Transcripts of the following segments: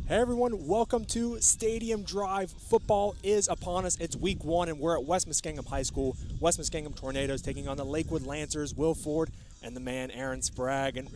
Hey everyone, welcome to Stadium Drive. Football is upon us. It's week 1 and we're at West Muskingum High School. West Muskingum Tornadoes taking on the Lakewood Lancers, Will Ford, and the man Aaron Sprague. And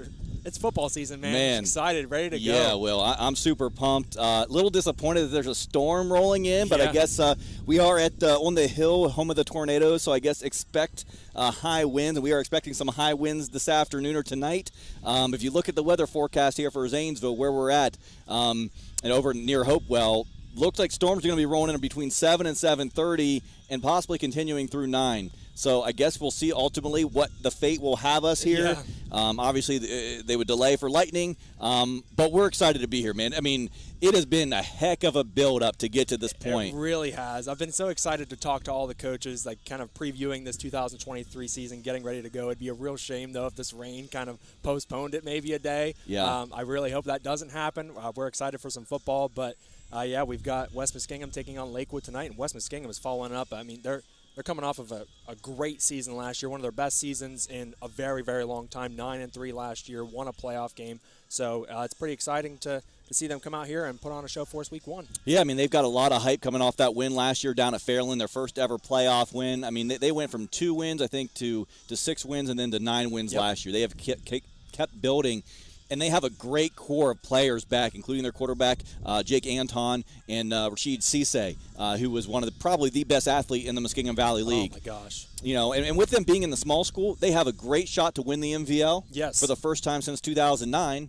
it's football season, man. Excited, ready to go. Yeah, Will, I'm super pumped. A little disappointed that there's a storm rolling in, but I guess we are at on the hill, home of the Tornadoes, so I guess expect high winds, and we are expecting some high winds this afternoon or tonight. If you look at the weather forecast here for Zanesville, where we're at, and over near Hopewell, looks like storms are going to be rolling in between 7 and 7:30 and possibly continuing through 9. So I guess we'll see ultimately what the fate will have us here. Yeah. Obviously, they would delay for lightning, but we're excited to be here, man. I mean, it has been a heck of a build-up to get to this point. It really has. I've been so excited to talk to all the coaches, like kind of previewing this 2023 season, getting ready to go. It'd be a real shame, though, if this rain kind of postponed it maybe a day. Yeah. I really hope that doesn't happen. We're excited for some football, but, yeah, we've got West Muskingum taking on Lakewood tonight, and West Muskingum is following up. I mean, they're coming off of a great season last year, one of their best seasons in a very, very long time, 9-3 last year, won a playoff game. So it's pretty exciting to see them come out here and put on a show for us week 1. Yeah, I mean, they've got a lot of hype coming off that win last year down at Fairland, their first ever playoff win. I mean, they went from 2 wins, I think, to 6 wins and then to 9 wins last year. They have kept building. And they have a great core of players back, including their quarterback, Jake Anton, and Rashid Cisse, who was one of probably the best athlete in the Muskingum Valley League. Oh, my gosh. You know, and with them being in the small school, they have a great shot to win the MVL for the first time since 2009,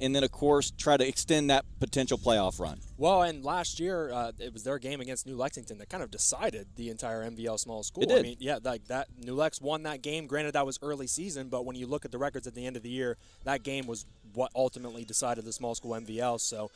and then, of course, try to extend that potential playoff run. Well, and last year, it was their game against New Lexington that kind of decided the entire MVL small school. It did. I mean, yeah, like that New Lex won that game. Granted, that was early season, but when you look at the records at the end of the year, that game was what ultimately decided the small school MVL. So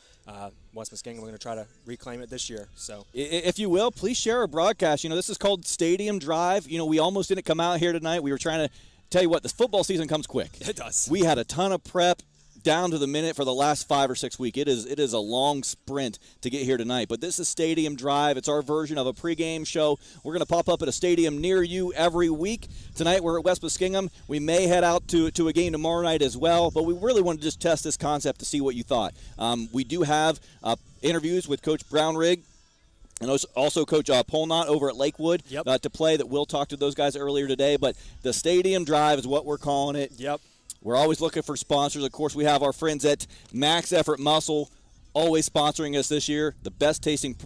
West Muskingum, we're going to try to reclaim it this year. So, if you will, please share our broadcast. You know, this is called Stadium Drive. You know, we almost didn't come out here tonight. We were trying to tell you what, this football season comes quick. It does. We had a ton of prep down to the minute for the last 5 or 6 weeks. It is a long sprint to get here tonight. But this is Stadium Drive. It's our version of a pregame show. We're going to pop up at a stadium near you every week. Tonight we're at West Muskingum. We may head out to a game tomorrow night as well. But we really want to just test this concept to see what you thought. We do have interviews with Coach Brownrig and also Coach Polnott over at Lakewood to play that we'll talk to those guys earlier today. But the Stadium Drive is what we're calling it. Yep. We're always looking for sponsors. Of course, we have our friends at Max Effort Muscle always sponsoring us this year. The best tasting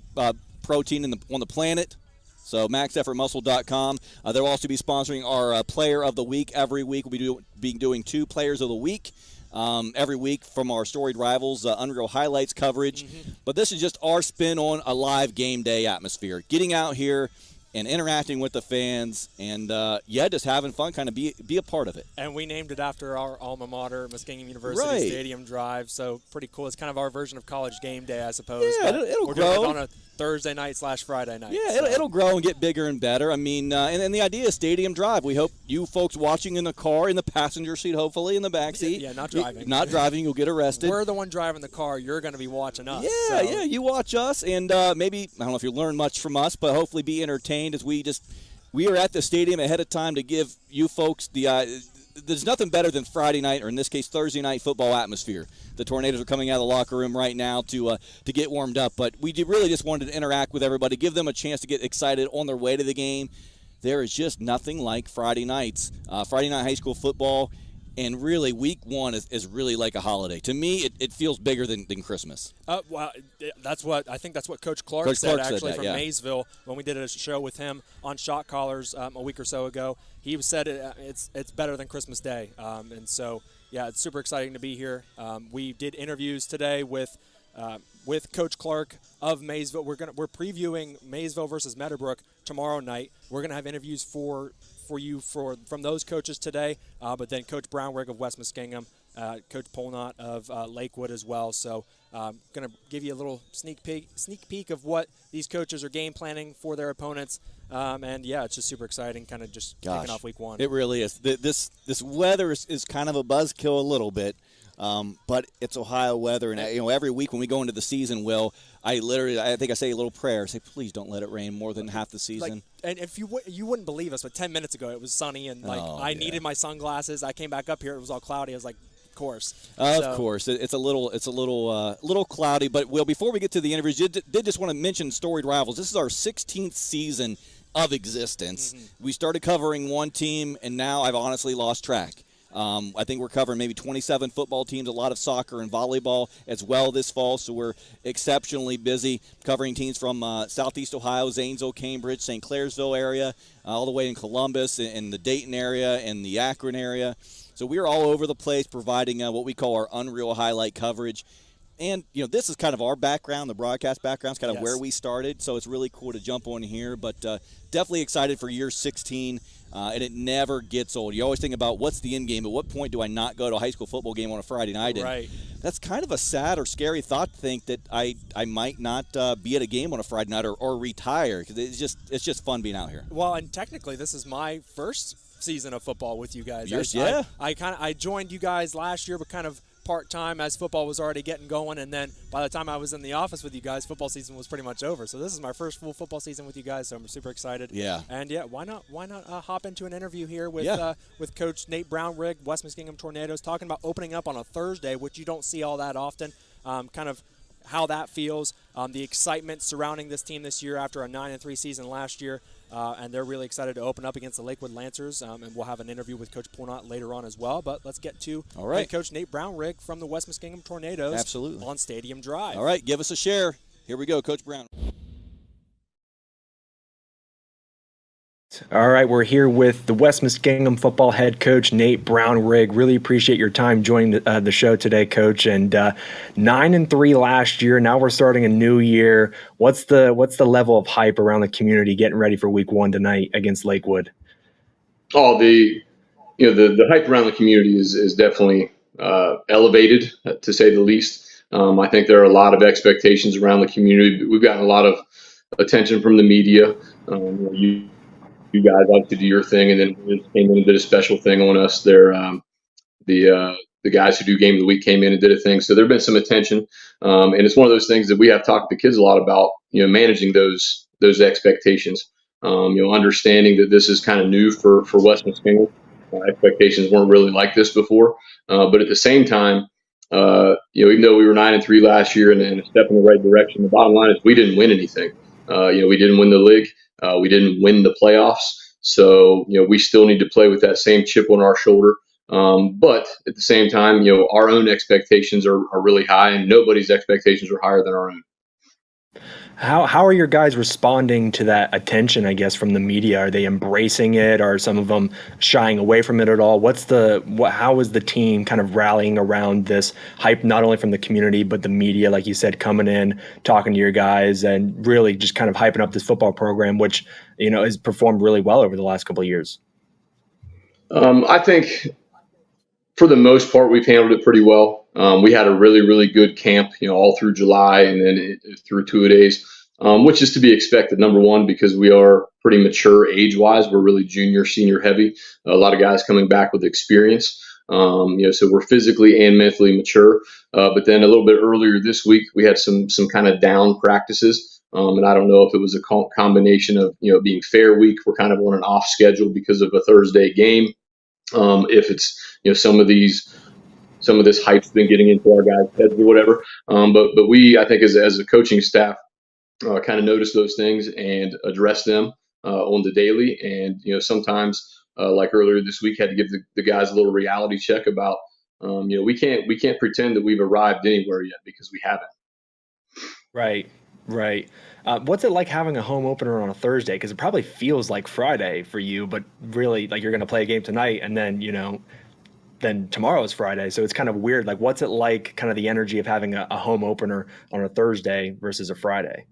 protein on the planet. So maxeffortmuscle.com. They'll also be sponsoring our Player of the Week every week. We'll be doing 2 Players of the Week every week from our storied rivals, Unreal Highlights coverage. But this is just our spin on a live game day atmosphere. Getting out here and interacting with the fans, and just having fun, kind of be a part of it. And we named it after our alma mater, Muskingum University Stadium Drive, so pretty cool. It's kind of our version of college game day, I suppose. Yeah, it'll we're grow. Doing it on a Thursday night / Friday night. Yeah, it'll grow and get bigger and better. I mean, and the idea is Stadium Drive. We hope you folks watching in the car, in the passenger seat, hopefully in the back seat. Yeah, not driving. Not driving, you'll get arrested. We're the one driving the car. You're going to be watching us. Yeah, you watch us, and maybe, I don't know if you learn much from us, but hopefully be entertained as we are at the stadium ahead of time to give you folks there's nothing better than Friday night, or in this case Thursday night, football atmosphere. The Tornadoes are coming out of the locker room right now to get warmed up, but we really just wanted to interact with everybody, give them a chance to get excited on their way to the game. There is just nothing like Friday nights, Friday night high school football, and really week 1 is really like a holiday. To me, it feels bigger than Christmas. Well, I think that's what Coach Clark said from Maysville when we did a show with him on Shot Callers a week or so ago. He said it's better than Christmas Day, and so it's super exciting to be here. We did interviews today with Coach Clark of Maysville. We're previewing Maysville versus Meadowbrook tomorrow night. We're gonna have interviews for you from those coaches today, but then Coach Brownrig of West Muskingum, Coach Polnott of Lakewood as well. So going to give you a little sneak peek of what these coaches are game planning for their opponents. It's just super exciting, kind of just kicking off week 1. It really is. This weather is kind of a buzzkill a little bit. But it's Ohio weather, and every week when we go into the season, I think I say a little prayer, say please don't let it rain more than half the season. And if you wouldn't believe us, but 10 minutes ago it was sunny, and I needed my sunglasses. I came back up here, it was all cloudy. I was like, course. Of course, it's a little cloudy. But Will, before we get to the interviews, did just want to mention Storied Rivals. This is our 16th season of existence. We started covering one team, and now I've honestly lost track. I think we're covering maybe 27 football teams, a lot of soccer and volleyball as well this fall, so we're exceptionally busy covering teams from Southeast Ohio, Zanesville, Cambridge, St. Clairsville area, all the way in Columbus, in the Dayton area, and the Akron area. So we're all over the place providing what we call our Unreal Highlight coverage. And, this is kind of our background, the broadcast background is kind of where we started, so it's really cool to jump on here. But definitely excited for year 16, and it never gets old. You always think about what's the end game, at what point do I not go to a high school football game on a Friday night? Right. And that's kind of a sad or scary thought to think that I might not be at a game on a Friday night or retire, because it's just fun being out here. Well, and technically this is my first season of football with you guys. Yeah. I joined you guys last year, but kind of part-time as football was already getting going, and then by the time I was in the office with you guys, football season was pretty much over. So this is my first full football season with you guys, so I'm super excited. Yeah. And why not hop into an interview here with Coach Nate Brownrig, West Muskingum Tornadoes, talking about opening up on a Thursday, which you don't see all that often. Kind of how that feels, the excitement surrounding this team this year after a 9-3 season last year. And they're really excited to open up against the Lakewood Lancers, and we'll have an interview with Coach Polnott later on as well. But let's get to Coach Nate Brownrig from the West Muskingum Tornadoes. Absolutely. On Stadium Drive. All right, give us a share. Here we go, Coach Brown. All right, we're here with the West Muskingum football head coach, Nate Brownrig. Really appreciate your time joining the show today, Coach. And 9-3 last year. Now we're starting a new year. What's the level of hype around the community getting ready for Week 1 tonight against Lakewood? Oh, the hype around the community is definitely elevated, to say the least. I think there are a lot of expectations around the community. We've gotten a lot of attention from the media. You guys obviously do your thing, and then came in and did a special thing on us. The guys who do Game of the Week came in and did a thing. So there's been some attention, and it's one of those things that we have talked to the kids a lot about. Managing those expectations. Understanding that this is kind of new for West Muskingum. Expectations weren't really like this before, but at the same time, even though we were 9-3 last year and a step in the right direction, the bottom line is we didn't win anything. We didn't win the league. We didn't win the playoffs. So, we still need to play with that same chip on our shoulder. But at the same time, our own expectations are really high, and nobody's expectations are higher than our own. How are your guys responding to that attention, I guess, from the media? Are they embracing it? Are some of them shying away from it at all? How is the team kind of rallying around this hype, not only from the community, but the media, like you said, coming in, talking to your guys, and really just kind of hyping up this football program, which, has performed really well over the last couple of years? I think for the most part, we've handled it pretty well. We had a really, really good camp, all through July and then through 2-a-days, which is to be expected. Number one, because we are pretty mature age-wise. We're really junior, senior heavy. A lot of guys coming back with experience. So we're physically and mentally mature. But then a little bit earlier this week, we had some kind of down practices. And I don't know if it was a combination of, being fair week. We're kind of on an off schedule because of a Thursday game. If it's, some of this hype's been getting into our guys' heads or whatever. But we, I think as a coaching staff, kind of notice those things and address them on the daily. And, sometimes, like earlier this week, had to give the guys a little reality check about, we can't pretend that we've arrived anywhere yet, because we haven't. Right. What's it like having a home opener on a Thursday? Because it probably feels like Friday for you, but really, like, you're going to play a game tonight, and then, then tomorrow is Friday. So it's kind of weird. Like, what's it like, kind of the energy of having a home opener on a Thursday versus a Friday?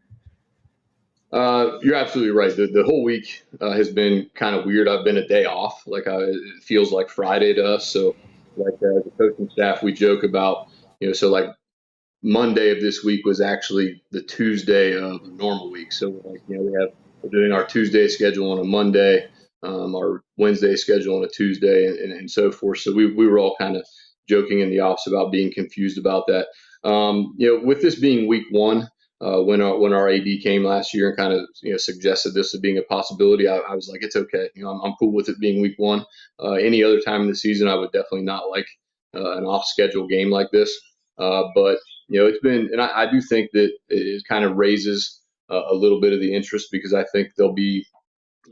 You're absolutely right. The whole week has been kind of weird. I've been a day off. It feels like Friday to us. So, the coaching staff, we joke about, Monday of this week was actually the Tuesday of the normal week. So, we're doing our Tuesday schedule on a Monday, our Wednesday schedule on a Tuesday, and so forth. So we were all kind of joking in the office about being confused about that. With this being Week 1, when our AD came last year and kind of suggested this as being a possibility, I was like, it's okay. I'm cool with it being Week 1. Any other time in the season, I would definitely not like an off-schedule game like this. But it's been, and I do think that it kind of raises a little bit of the interest because I think there'll be,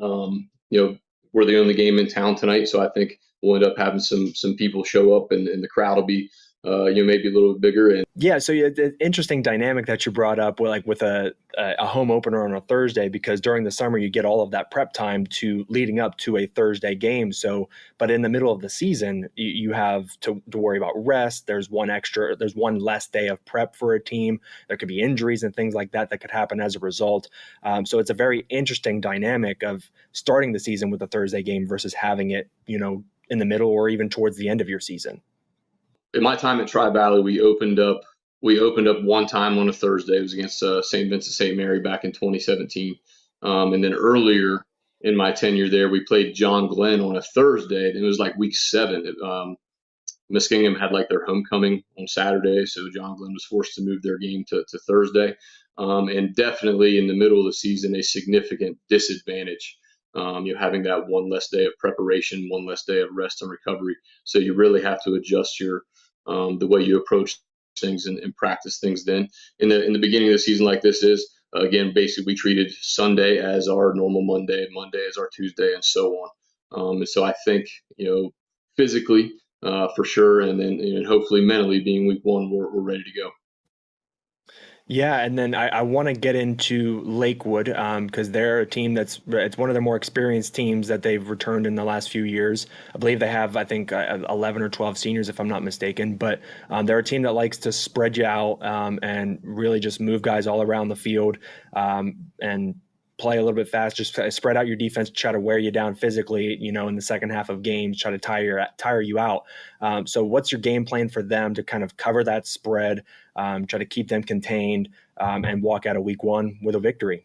we're the only game in town tonight, so I think we'll end up having some people show up, and the crowd will be maybe a little bit bigger. And yeah, so the interesting dynamic that you brought up with a home opener on a Thursday, because during the summer you get all of that prep time to leading up to a Thursday game. So, but in the middle of the season, you have to worry about rest. There's one less day of prep for a team. There could be injuries and things like that could happen as a result. So it's a very interesting dynamic of starting the season with a Thursday game versus having it, in the middle or even towards the end of your season. In my time at Tri-Valley, we opened up one time on a Thursday. It was against St. Vincent St. Mary back in 2017. And then earlier in my tenure there, we played John Glenn on a Thursday. And it was like week 7. Muskingum had like their homecoming on Saturday, so John Glenn was forced to move their game to Thursday. And definitely in the middle of the season, a significant disadvantage. Having that one less day of preparation, one less day of rest and recovery. So you really have to adjust the way you approach things and practice things. Then in the beginning of the season, like this is, again, basically we treated Sunday as our normal Monday as our Tuesday, and so on. And so I think, physically, for sure, and then hopefully mentally, being week 1, we're ready to go. Yeah, and then I want to get into Lakewood because they're a team it's one of their more experienced teams that they've returned in the last few years. I believe they have, 11 or 12 seniors, if I'm not mistaken. But they're a team that likes to spread you out and really just move guys all around the field and play a little bit fast, just spread out your defense, try to wear you down physically, in the second half of games, try to tire you out. So what's your game plan for them to kind of cover that spread, try to keep them contained, and walk out of week 1 with a victory?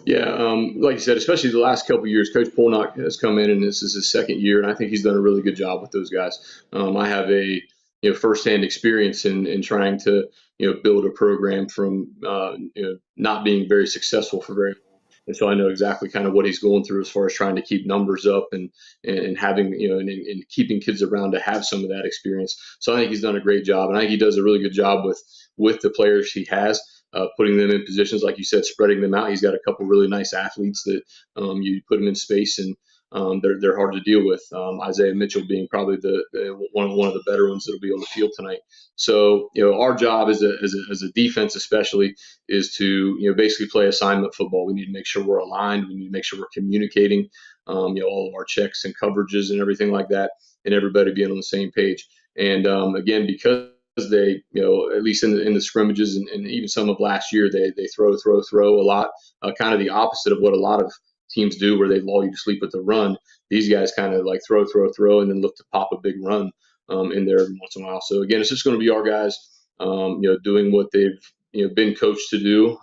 Yeah, like you said, especially the last couple of years, Coach Polnott has come in, and this is his second year, and I think he's done a really good job with those guys. I have a firsthand experience in trying to build a program from not being very successful for very long, and so I know exactly kind of what he's going through as far as trying to keep numbers up and having and keeping kids around to have some of that experience. So I think he's done a great job, and I think he does a really good job with the players he has. Putting them in positions, like you said, spreading them out. He's got a couple really nice athletes that you put them in space, and they're hard to deal with. Isaiah Mitchell being probably one of the better ones that'll be on the field tonight. So our job as a defense, especially, is to basically play assignment football. We need to make sure we're aligned. We need to make sure we're communicating. All of our checks and coverages and everything like that, and everybody being on the same page. And again, because they, at least in the scrimmages and even some of last year, they throw a lot, kind of the opposite of what a lot of teams do, where they lull you to sleep with the run. These guys kind of like throw, and then look to pop a big run in there every once in a while. So again, it's just going to be our guys, doing what they've been coached to do,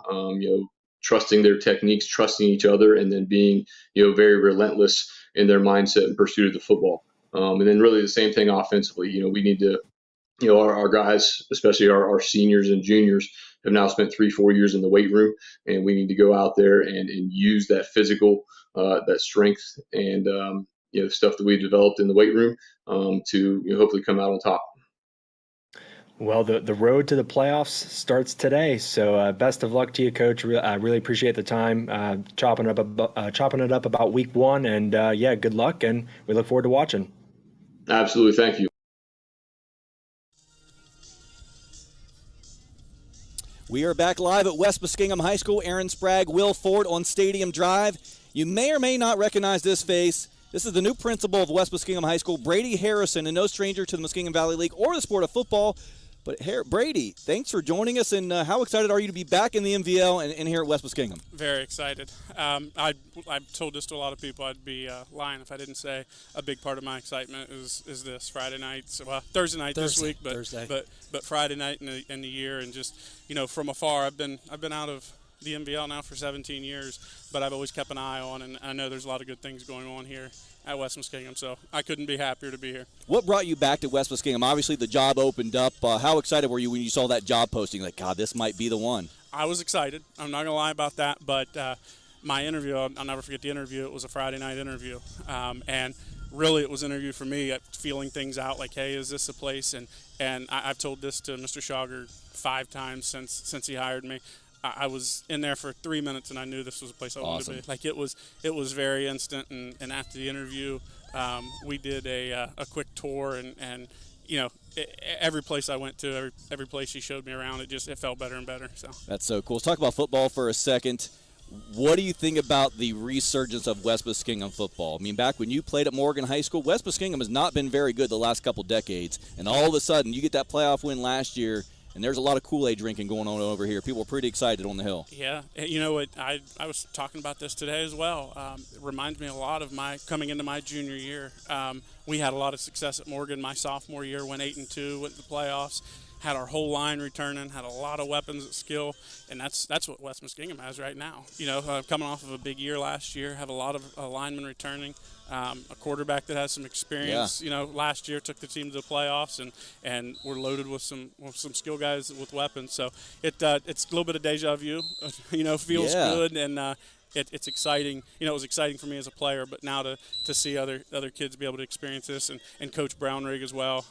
trusting their techniques, trusting each other, and then being very relentless in their mindset and pursuit of the football. And then really the same thing offensively. We need to. Our guys, especially our seniors and juniors, have now spent 3-4 years in the weight room, and we need to go out there and use that physical, that strength, and stuff that we've developed in the weight room to hopefully come out on top. Well, the road to the playoffs starts today, so best of luck to you, Coach. I really appreciate the time chopping it up about week 1, and good luck, and we look forward to watching. Absolutely, thank you. We are back live at West Muskingum High School. Aaron Sprague, Will Ford on Stadium Drive. You may or may not recognize this face. This is the new principal of West Muskingum High School, Brady Harrison, and no stranger to the Muskingum Valley League or the sport of football. But Brady, thanks for joining us, and how excited are you to be back in the MVL and here at West Muskingum? Very excited. I've told this to a lot of people. I'd be lying if I didn't say a big part of my excitement is this Friday night. So, Thursday night this week, but Friday night in the year, and just from afar. I've been out of the MVL now for 17 years, but I've always kept an eye on, and I know there's a lot of good things going on here at West Muskingum, so I couldn't be happier to be here. What brought you back to West Muskingum? Obviously, the job opened up. How excited were you when you saw that job posting? Like, God, this might be the one. I was excited. I'm not going to lie about that, but my interview, I'll never forget the interview. It was a Friday night interview, and really it was an interview for me, feeling things out, like, hey, is this a place? And I've told this to Mr. Schauger 5 times since he hired me. I was in there for 3 minutes, and I knew this was a place I wanted to be. Like, it was very instant, and after the interview, we did a quick tour, and you know, every place I went to, every place he showed me around, it felt better and better. So that's so cool. Let's talk about football for a second. What do you think about the resurgence of West Muskingum football? I mean, back when you played at Morgan High School, West Muskingum has not been very good the last couple decades, and all of a sudden you get that playoff win last year, and there's a lot of Kool-Aid drinking going on over here. People are pretty excited on the Hill. Yeah, you know what? I was talking about this today as well. It reminds me a lot of coming into my junior year. We had a lot of success at Morgan my sophomore year, went 8-2, went to the playoffs, had our whole line returning, had a lot of weapons at skill, and that's what West Muskingum has right now. You know, coming off of a big year last year, have a lot of linemen returning. A quarterback that has some experience, you know, last year took the team to the playoffs, and we're loaded with some skill guys with weapons. So it's a little bit of deja vu, you know, feels good, and it's exciting. You know, it was exciting for me as a player, but now to see other kids be able to experience this, and Coach Brownrig as well.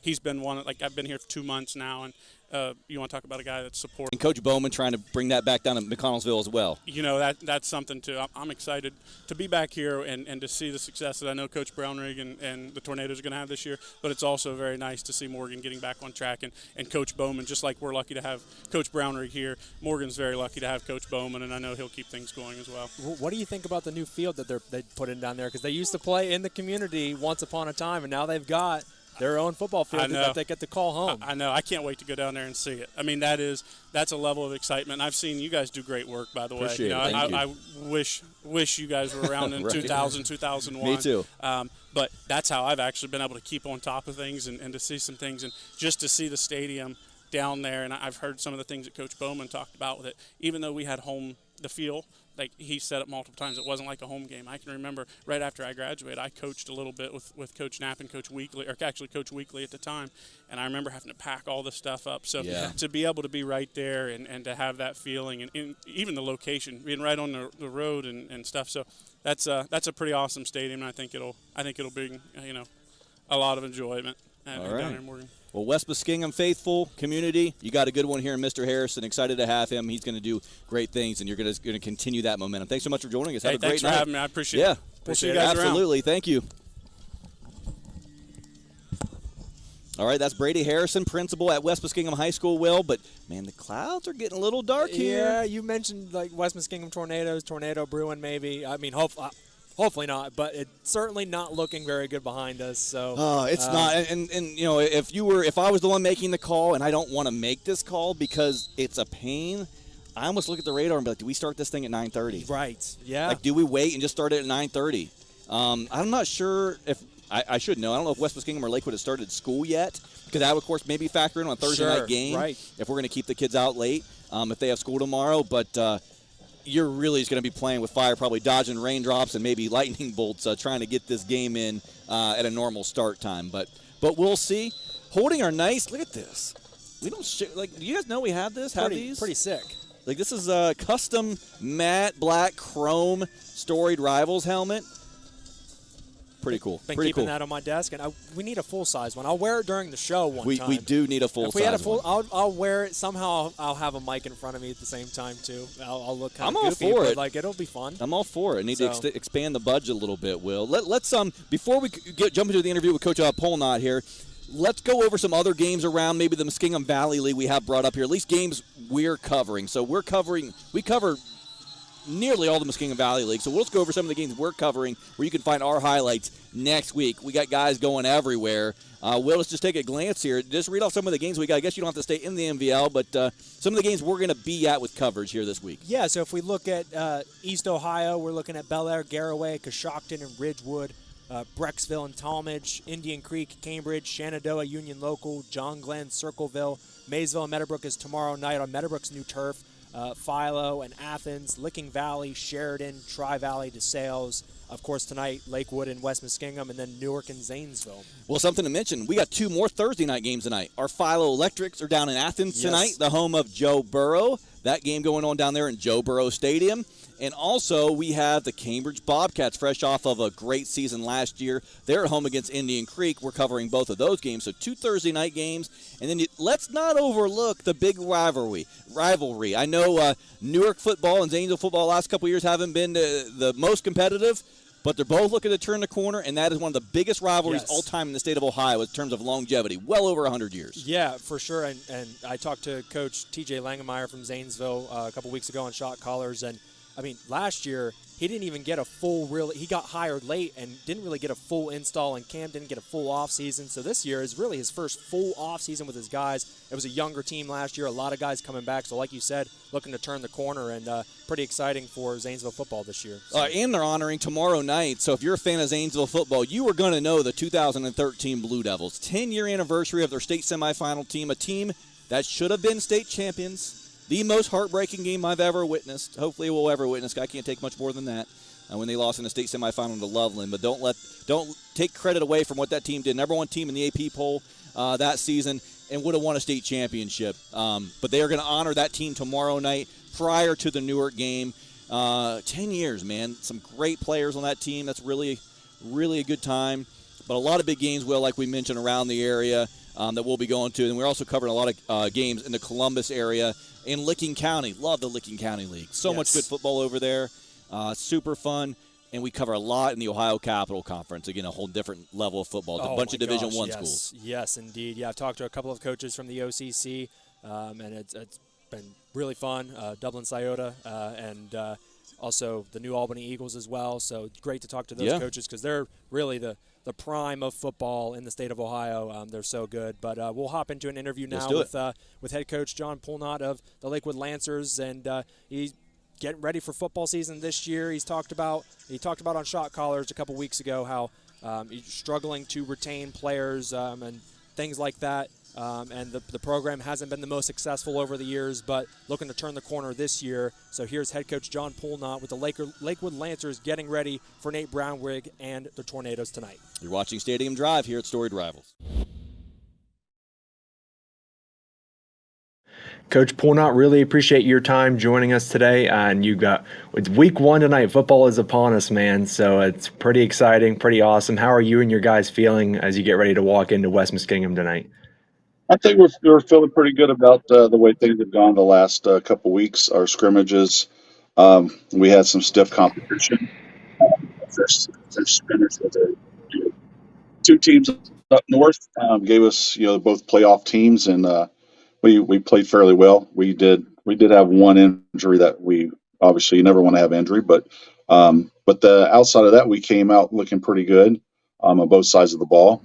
He's been one, like, I've been here for 2 months now, and you want to talk about a guy that's supporting. And Coach Bowman trying to bring that back down to McConnellsville as well. You know, that's something too. I'm excited to be back here and to see the success that I know Coach Brownrig and the Tornadoes are going to have this year, but it's also very nice to see Morgan getting back on track, and Coach Bowman, just like we're lucky to have Coach Brownrig here, Morgan's very lucky to have Coach Bowman, and I know he'll keep things going as well. What do you think about the new field that they put in down there? Because they used to play in the community once upon a time, and now they've got their own football field that they get to call home. I know. I can't wait to go down there and see it. I mean, that's a level of excitement. I've seen you guys do great work, by the way. Appreciate it. I wish you guys were around in 2000, 2001. Me too. But that's how I've actually been able to keep on top of things and to see some things, and just to see the stadium down there. And I've heard some of the things that Coach Bowman talked about with it. Even though we had the field, like he said it multiple times, it wasn't like a home game. I can remember right after I graduated, I coached a little bit with Coach Knapp and Coach Weekly, or actually Coach Weekly at the time, and I remember having to pack all this stuff up. So to be able to be right there and to have that feeling, and even the location, being right on the road and stuff. So that's a pretty awesome stadium, and I think it'll bring, you know, a lot of enjoyment down here in Morgan. Well, West Muskingum faithful community, you got a good one here in Mr. Harrison. Excited to have him. He's going to do great things, and you're going to continue that momentum. Thanks so much for joining us. Have a great night. Thanks for having me. I appreciate it. We'll see you guys absolutely. around. Thank you. All right, that's Brady Harrison, principal at West Muskingum High School, Will. But, man, the clouds are getting a little dark here. Yeah, you mentioned, like, West Muskingum Tornadoes, tornado brewing maybe. I mean, hopefully not, but it's certainly not looking very good behind us. So it's not. And you know, if I was the one making the call, and I don't want to make this call because it's a pain, I almost look at the radar and be like, do we start this thing at 9:30? Right. Yeah. Like, do we wait and just start it at 9:30? I'm not sure if I should know. I don't know if West Muskingum or Lakewood has started school yet, because that would, of course, maybe factor in on a Thursday night game. Right. If we're going to keep the kids out late, if they have school tomorrow, but. You're really going to be playing with fire, probably dodging raindrops and maybe lightning bolts, trying to get this game in at a normal start time. But we'll see. Holding our nice. Look at this. We don't do you guys know we have this? Have these? Pretty sick. Like, this is a custom matte black chrome storied Rivals helmet. Pretty cool. Been Pretty keeping cool. that on my desk, and we need a full-size one. I'll wear it during the show one time. We do need a full-size one. If we had a I'll wear it. Somehow I'll have a mic in front of me at the same time, too. I'll look kind of goofy, but, like, it'll be fun. I'm all for it. Need to expand the budget a little bit, Will. Let's before we jump into the interview with Coach Polnott here, let's go over some other games around maybe the Muskingum Valley League we have brought up here, at least games we're covering. So we cover nearly all the Muskingum Valley League. So let's go over some of the games we're covering where you can find our highlights next week. We got guys going everywhere. Will, let's just take a glance here. Just read off some of the games we got. I guess you don't have to stay in the MVL, but some of the games we're going to be at with coverage here this week. Yeah, so if we look at East Ohio, we're looking at Bel Air, Garraway, Coshocton, and Ridgewood. Brecksville and Talmadge, Indian Creek, Cambridge, Shenandoah, Union Local, John Glenn, Circleville, Maysville, and Meadowbrook is tomorrow night on Meadowbrook's new turf. Philo and Athens, Licking Valley, Sheridan, Tri-Valley, DeSales. Of course, tonight, Lakewood and West Muskingum, and then Newark and Zanesville. Well, something to mention, we got 2 more Thursday night games tonight. Our Philo Electrics are down in Athens tonight, the home of Joe Burrow. That game going on down there in Joe Burrow Stadium. And also, we have the Cambridge Bobcats, fresh off of a great season last year. They're at home against Indian Creek. We're covering both of those games, so 2 Thursday night games. And then let's not overlook the big rivalry. I know Newark football and Zanesville football the last couple of years haven't been the most competitive, but they're both looking to turn the corner, and that is one of the biggest rivalries all time in the state of Ohio in terms of longevity, well over 100 years. Yeah, for sure. And I talked to Coach T.J. Langemeyer from Zanesville a couple weeks ago on Shot Callers, and I mean, last year, he didn't even get a full he got hired late and didn't really get a full install in camp, didn't get a full offseason. So this year is really his first full offseason with his guys. It was a younger team last year, a lot of guys coming back. So like you said, looking to turn the corner, and pretty exciting for Zanesville football this year. So. And they're honoring tomorrow night. So if you're a fan of Zanesville football, you are going to know the 2013 Blue Devils. 10-year anniversary of their state semifinal team, a team that should have been state champions. The most heartbreaking game I've ever witnessed. Hopefully we'll ever witness. I can't take much more than that when they lost in the state semifinal to Loveland. But don't take credit away from what that team did. Number 1 team in the AP poll that season and would have won a state championship. But they are going to honor that team tomorrow night prior to the Newark game. 10 years, man. Some great players on that team. That's really, really a good time. But a lot of big games, Will, like we mentioned, around the area that we'll be going to. And we're also covering a lot of games in the Columbus area. In Licking County. Love the Licking County League. So much good football over there. Super fun. And we cover a lot in the Ohio Capital Conference. Again, a whole different level of football. A bunch of Division I schools. Yes, indeed. Yeah, I've talked to a couple of coaches from the OCC, and it's been really fun. Dublin Scioto and also the New Albany Eagles as well. So it's great to talk to those coaches because they're really the prime of football in the state of Ohio. They're so good. But we'll hop into an interview now with head coach John Polnott of the Lakewood Lancers, and he's getting ready for football season this year. He talked about on Shot Callers a couple weeks ago how he's struggling to retain players and things like that. And the program hasn't been the most successful over the years, but looking to turn the corner this year. So here's head coach John Polnott with the Lakewood Lancers getting ready for Nate Brownrig and the Tornadoes tonight. You're watching Stadium Drive here at Storied Rivals. Coach Polnott, really appreciate your time joining us today. And it's week 1 tonight. Football is upon us, man. So it's pretty exciting, pretty awesome. How are you and your guys feeling as you get ready to walk into West Muskingum tonight? I think we're feeling pretty good about the way things have gone the last couple weeks. Our scrimmages, we had some stiff competition. First scrimmage with the 2 teams up north gave us both playoff teams, and we played fairly well. We did have one injury that we obviously you never want to have injury, but the outside of that we came out looking pretty good on both sides of the ball.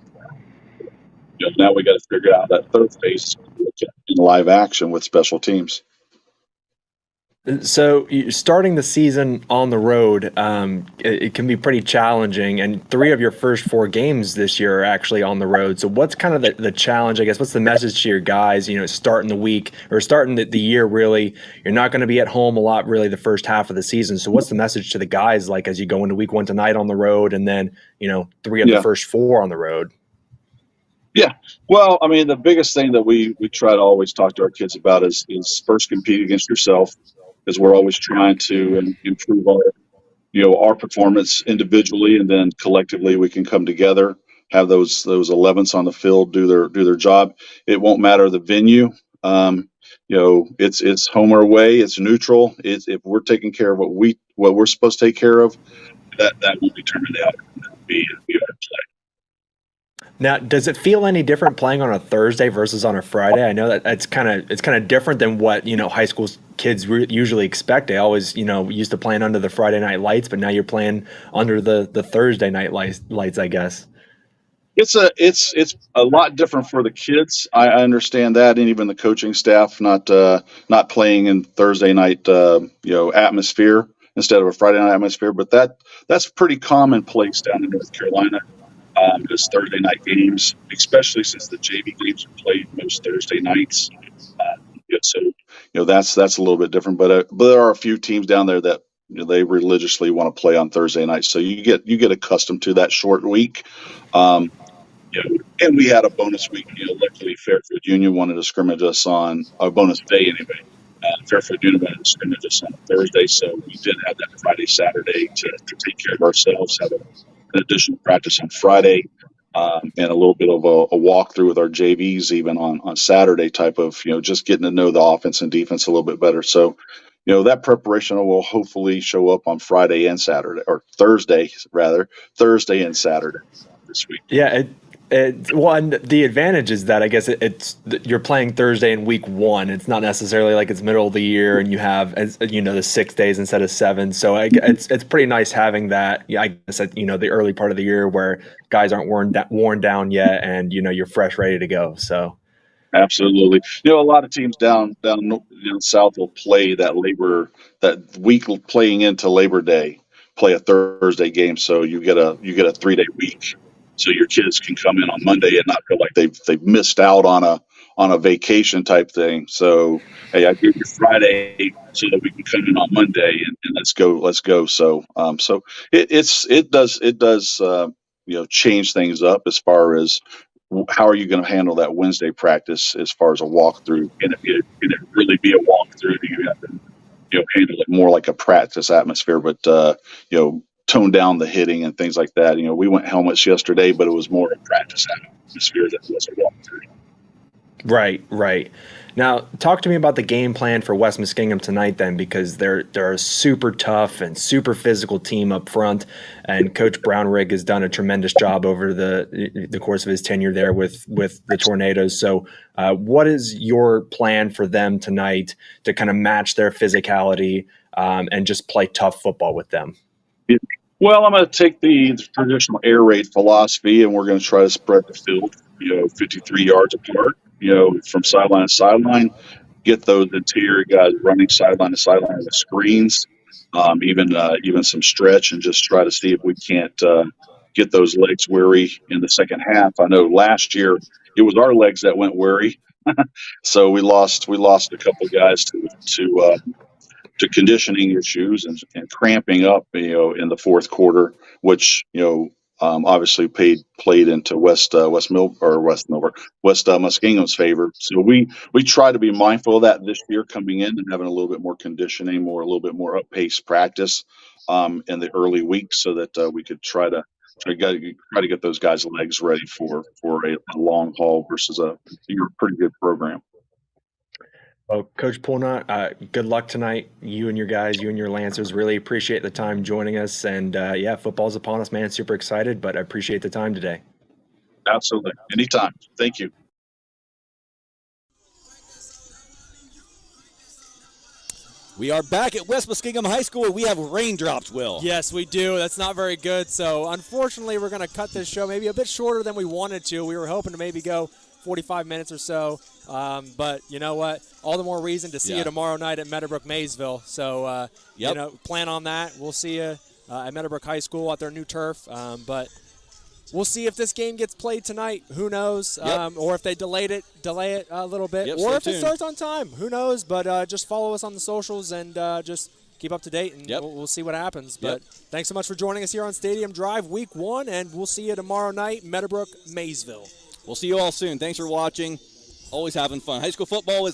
Now we got to figure out that third phase in live action with special teams. So starting the season on the road, it can be pretty challenging, and 3 of your first 4 games this year are actually on the road. So what's kind of the challenge, I guess? What's the message to your guys, starting the week or starting the year really? You're not going to be at home a lot really the first half of the season. So what's the message to the guys like as you go into week 1 tonight on the road and then, 3 of the first 4 on the road? Yeah. Well, I mean, the biggest thing that we try to always talk to our kids about is first compete against yourself, because we're always trying to improve our performance individually, and then collectively we can come together, have those 11s on the field do their job. It won't matter the venue. It's home or away. It's neutral. If we're taking care of what we're supposed to take care of, that will determine the outcome. That'll be our play. Now, does it feel any different playing on a Thursday versus on a Friday? I know that it's kind of different than what high school kids usually expect. They always used to playing under the Friday night lights, but now you're playing under the Thursday night lights, I guess. It's a lot different for the kids. I understand that, and even the coaching staff not playing in Thursday night atmosphere instead of a Friday night atmosphere, but that's pretty commonplace down in North Carolina. Just Thursday night games, especially since the JV games are played most Thursday nights. So that's a little bit different. But there are a few teams down there that they religiously want to play on Thursday nights. So you get accustomed to that short week. And we had a bonus week. Luckily, Fairfield Union wanted to scrimmage us on a bonus day anyway. Fairfield Union scrimmages on Thursday, so we did have that Friday, Saturday to take care of ourselves, have an additional practice on Friday, and a little bit of a walkthrough with our JVs even on Saturday, type of, just getting to know the offense and defense a little bit better. So, that preparation will hopefully show up on Friday and Saturday, or Thursday and Saturday this week. Yeah, and the advantage is that I guess you're playing Thursday in week 1. It's not necessarily like it's middle of the year and you have, the 6 days instead of 7. So it's pretty nice having that. Yeah, I guess the early part of the year where guys aren't worn down yet, and you're fresh, ready to go. So. Absolutely. A lot of teams down south will play that week playing into Labor Day, play a Thursday game. So you get a 3-day week. So your kids can come in on Monday and not feel like they've missed out on a vacation type thing. So, hey, I give you Friday so that we can come in on Monday and let's go. So, it does change things up as far as how are you going to handle that Wednesday practice as far as a walkthrough? Can it really be a walkthrough? Do you have to handle it more like a practice atmosphere, but tone down the hitting and things like that? We went helmets yesterday, but it was more a practice atmosphere than it was a walkthrough. Right. Now, talk to me about the game plan for West Muskingum tonight then, because they're a super tough and super physical team up front, and Coach Brownrig has done a tremendous job over the course of his tenure there with the Tornadoes. So what is your plan for them tonight to kind of match their physicality and just play tough football with them? Well, I'm going to take the traditional air raid philosophy, and we're going to try to spread the field, 53 yards apart, from sideline to sideline, get those interior guys running sideline to sideline with screens, even some stretch, and just try to see if we can't get those legs weary in the second half. I know last year it was our legs that went weary, so we lost a couple guys to conditioning issues and cramping up, in the fourth quarter, which, obviously played into West Muskingum's favor. So we try to be mindful of that this year, coming in and having a little bit more conditioning, a little bit more up-paced practice in the early weeks, so that we could try to get those guys' legs ready for a long haul versus a pretty good program. Well, Coach Polnott, good luck tonight. You and your guys, you and your Lancers, really appreciate the time joining us. And football's upon us, man. Super excited, but I appreciate the time today. Absolutely. Anytime. Thank you. We are back at West Muskingum High School. We have raindrops, Will. Yes, we do. That's not very good. So, unfortunately, we're going to cut this show maybe a bit shorter than we wanted to. We were hoping to maybe go 45 minutes or so. But you know what? All the more reason to see you tomorrow night at Meadowbrook Maysville. So, plan on that. We'll see you at Meadowbrook High School at their new turf. But we'll see if this game gets played tonight. Who knows? Or if they delay it a little bit. Or if it starts on time. Who knows? But just follow us on the socials and just keep up to date, and we'll see what happens. But thanks so much for joining us here on Stadium Drive Week 1, and we'll see you tomorrow night, Meadowbrook Maysville. We'll see you all soon. Thanks for watching. Always having fun. High school football is